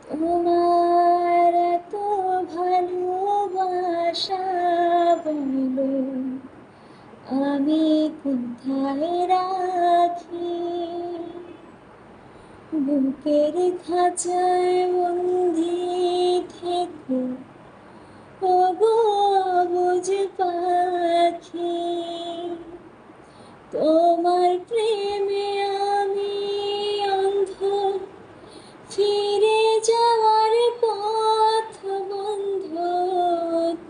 তোমার এত ভালোবাসা বলো আমি কোথায় রাখি, বুকের খাঁচায় বন্দি থেকে ওগো বুঝ পাখি। তোমার প্রেমে আমি অন্ধ, ফিরে যাওয়ার পথ বন্ধ।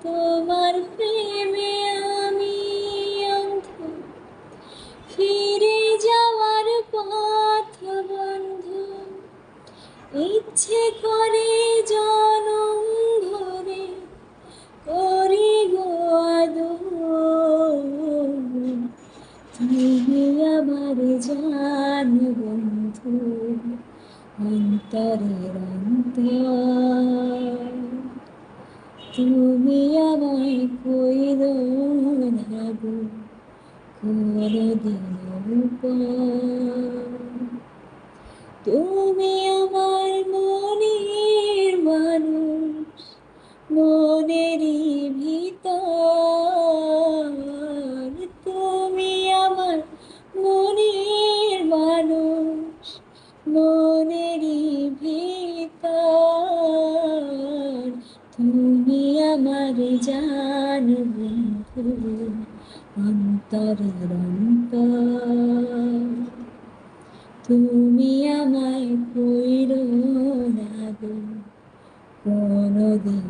তোমার প্রেমে আমি অন্ধ, ফিরে যাওয়ার পথ বন্ধ। ইচ্ছে করে জনম ভরে করি গো আদর, তুমি আমার জান বন্ধু, অন্তরের অন্তর। তুমি আমায় কইরো না গো কোনদিন পর। তুমি আমার মনের মানুষ, মনেরই ভিতর। তুমি আমার মনের মানুষ, মনেরই ভিতর। তুমি আমার জান বন্ধু, অন্তরের অন্তর। তুমি আমায় কইরো না গো কোনদিন